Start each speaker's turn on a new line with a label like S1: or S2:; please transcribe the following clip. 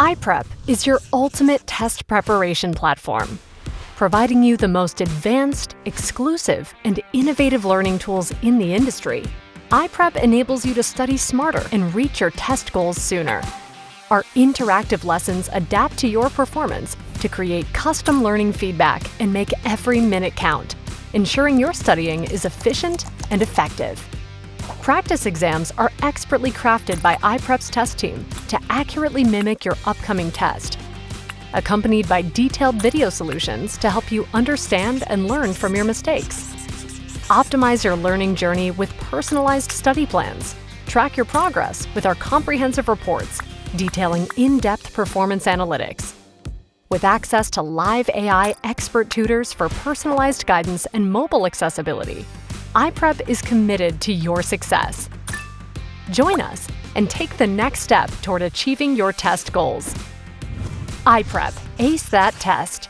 S1: iPREP is your ultimate test preparation platform, providing you the most advanced, exclusive, and innovative learning tools in the industry. iPREP enables you to study smarter and reach your test goals sooner. Our interactive lessons adapt to your performance to create custom learning feedback and make every minute count, ensuring your studying is efficient and effective. Practice exams are expertly crafted by iPREP's test team to accurately mimic your upcoming test, accompanied by detailed video solutions to help you understand and learn from your mistakes. Optimize your learning journey with personalized study plans. Track your progress with our comprehensive reports detailing in-depth performance analytics. With access to live AI expert tutors for personalized guidance and mobile accessibility, iPREP is committed to your success. Join us and take the next step toward achieving your test goals. iPREP, ace that test.